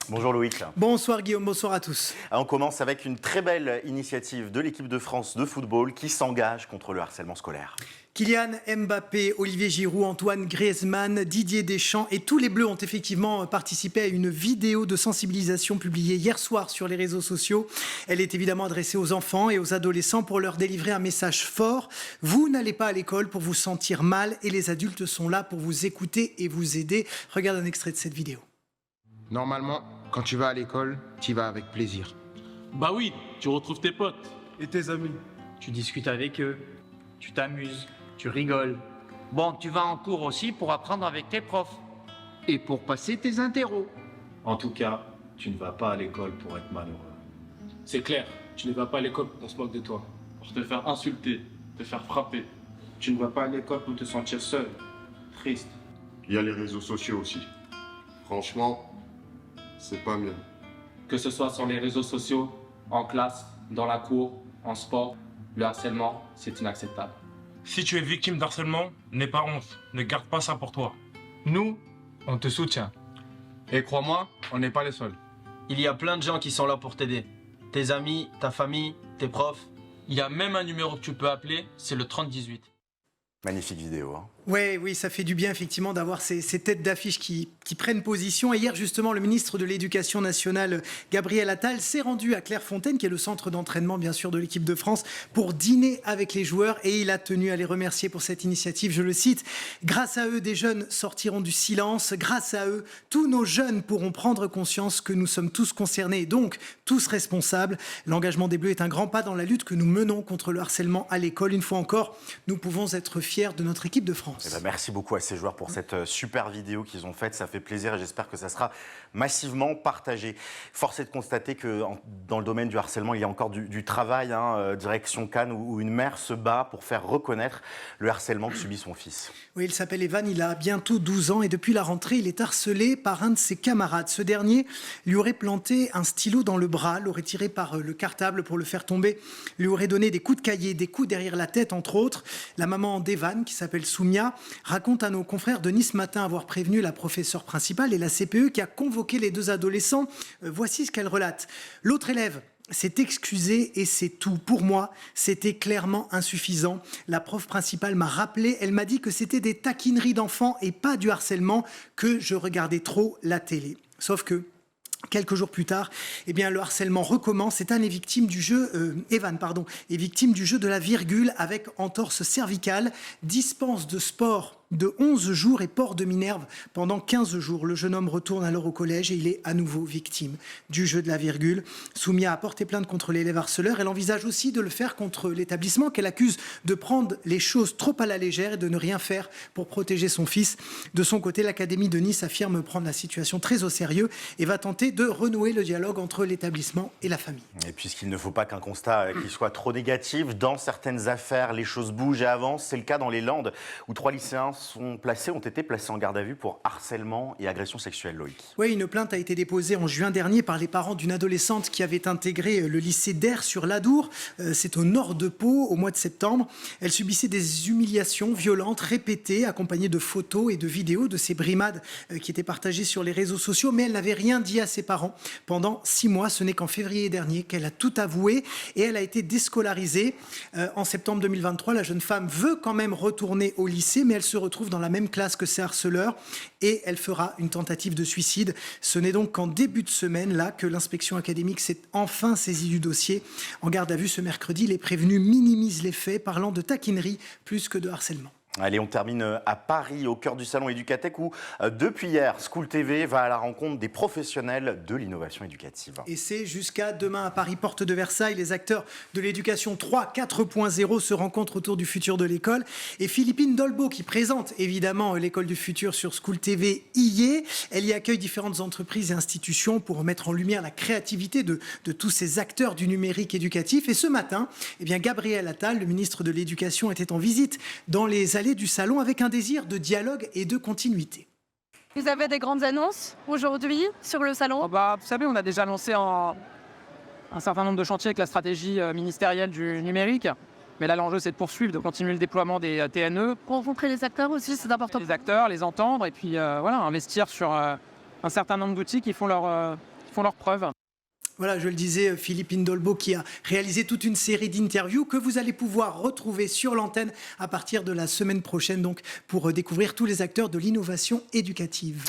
Bonjour Loïc. Bonsoir Guillaume, bonsoir à tous. On commence avec une très belle initiative de l'équipe de France de football qui s'engage contre le harcèlement scolaire. Kylian Mbappé, Olivier Giroud, Antoine Griezmann, Didier Deschamps et tous les Bleus ont effectivement participé à une vidéo de sensibilisation publiée hier soir sur les réseaux sociaux. Elle est évidemment adressée aux enfants et aux adolescents pour leur délivrer un message fort. Vous n'allez pas à l'école pour vous sentir mal et les adultes sont là pour vous écouter et vous aider. Regarde un extrait de cette vidéo. Normalement, quand tu vas à l'école, tu y vas avec plaisir. Bah oui, tu retrouves tes potes. Et tes amis. Tu discutes avec eux, tu t'amuses, tu rigoles. Bon, tu vas en cours aussi pour apprendre avec tes profs. Et pour passer tes interros. En tout cas, tu ne vas pas à l'école pour être malheureux. C'est clair, tu ne vas pas à l'école pour qu'on se moque de toi, pour te faire insulter, te faire frapper. Tu ne vas pas à l'école pour te sentir seul, triste. Il y a les réseaux sociaux aussi. Franchement, c'est pas mieux. Que ce soit sur les réseaux sociaux, en classe, dans la cour, en sport, le harcèlement, c'est inacceptable. Si tu es victime d'harcèlement, n'aie pas honte, ne garde pas ça pour toi. Nous, on te soutient. Et crois-moi, on n'est pas les seuls. Il y a plein de gens qui sont là pour t'aider. Tes amis, ta famille, tes profs. Il y a même un numéro que tu peux appeler, c'est le 3018. Magnifique vidéo. Oui, ça fait du bien effectivement d'avoir ces têtes d'affiche qui prennent position. Et hier justement, le ministre de l'Éducation nationale, Gabriel Attal, s'est rendu à Clairefontaine, qui est le centre d'entraînement bien sûr de l'équipe de France, pour dîner avec les joueurs. Et il a tenu à les remercier pour cette initiative. Je le cite, « Grâce à eux, des jeunes sortiront du silence. Grâce à eux, tous nos jeunes pourront prendre conscience que nous sommes tous concernés et donc tous responsables. L'engagement des Bleus est un grand pas dans la lutte que nous menons contre le harcèlement à l'école. Une fois encore, nous pouvons être fiers de notre équipe de France. » Eh ben, merci beaucoup à ces joueurs pour cette super vidéo qu'ils ont faite. Ça fait plaisir et j'espère que ça sera massivement partagé. Force est de constater que dans le domaine du harcèlement, il y a encore du travail. Direction Cannes, où une mère se bat pour faire reconnaître le harcèlement que subit son fils. Oui, il s'appelle Evan, il a bientôt 12 ans et depuis la rentrée, il est harcelé par un de ses camarades. Ce dernier lui aurait planté un stylo dans le bras, l'aurait tiré par le cartable pour le faire tomber, lui aurait donné des coups de cahier, des coups derrière la tête, entre autres. La maman d'Evan, qui s'appelle Soumia, raconte à nos confrères de Nice Matin avoir prévenu la professeure principale et la CPE qui a convoqué les deux adolescents. Voici ce qu'elle relate. L'autre élève s'est excusé et c'est tout. Pour moi, c'était clairement insuffisant. La prof principale m'a rappelé, elle m'a dit que c'était des taquineries d'enfants et pas du harcèlement, que je regardais trop la télé. Sauf que quelques jours plus tard, le harcèlement recommence. Evan est victime du jeu de la virgule avec entorse cervicale, dispense de sport de 11 jours et port de minerve pendant 15 jours. Le jeune homme retourne alors au collège et il est à nouveau victime du jeu de la virgule. Soumia a porté plainte contre l'élève harceleur. Elle envisage aussi de le faire contre l'établissement qu'elle accuse de prendre les choses trop à la légère et de ne rien faire pour protéger son fils. De son côté, l'Académie de Nice affirme prendre la situation très au sérieux et va tenter de renouer le dialogue entre l'établissement et la famille. Et puisqu'il ne faut pas qu'un constat qui soit trop négatif, dans certaines affaires, les choses bougent et avancent. C'est le cas dans les Landes, où 3 lycéens ont été placés en garde à vue pour harcèlement et agression sexuelle, Loïc. Oui, une plainte a été déposée en juin dernier par les parents d'une adolescente qui avait intégré le lycée d'Air sur l'Adour. C'est au nord de Pau, au mois de septembre. Elle subissait des humiliations violentes, répétées, accompagnées de photos et de vidéos de ces brimades qui étaient partagées sur les réseaux sociaux. Mais elle n'avait rien dit à ses parents pendant 6 mois. Ce n'est qu'en février dernier qu'elle a tout avoué et elle a été déscolarisée. En septembre 2023, la jeune femme veut quand même retourner au lycée, mais elle se retrouve dans la même classe que ses harceleurs et elle fera une tentative de suicide. Ce n'est donc qu'en début de semaine là que l'inspection académique s'est enfin saisie du dossier. En garde à vue ce mercredi, les prévenus minimisent les faits, parlant de taquinerie plus que de harcèlement. Allez, on termine à Paris, au cœur du salon Éducatech, où depuis hier, School TV va à la rencontre des professionnels de l'innovation éducative. Et c'est jusqu'à demain à Paris, porte de Versailles. Les acteurs de l'éducation 3 4.0 se rencontrent autour du futur de l'école. Et Philippine Dolbeau, qui présente évidemment l'école du futur sur School TV, y est. Elle y accueille différentes entreprises et institutions pour mettre en lumière la créativité de tous ces acteurs du numérique éducatif. Et ce matin, Gabriel Attal, le ministre de l'Éducation, était en visite dans les allées du salon avec un désir de dialogue et de continuité. Vous avez des grandes annonces aujourd'hui sur le salon ? Vous savez, on a déjà lancé un certain nombre de chantiers avec la stratégie ministérielle du numérique. Mais là, l'enjeu, c'est de poursuivre, de continuer le déploiement des TNE. Rencontrer les acteurs aussi, c'est important. Les acteurs, les entendre et puis investir sur un certain nombre d'outils qui font leur font leurs preuves. Voilà, je le disais, Philippe Indolbo qui a réalisé toute une série d'interviews que vous allez pouvoir retrouver sur l'antenne à partir de la semaine prochaine, donc pour découvrir tous les acteurs de l'innovation éducative.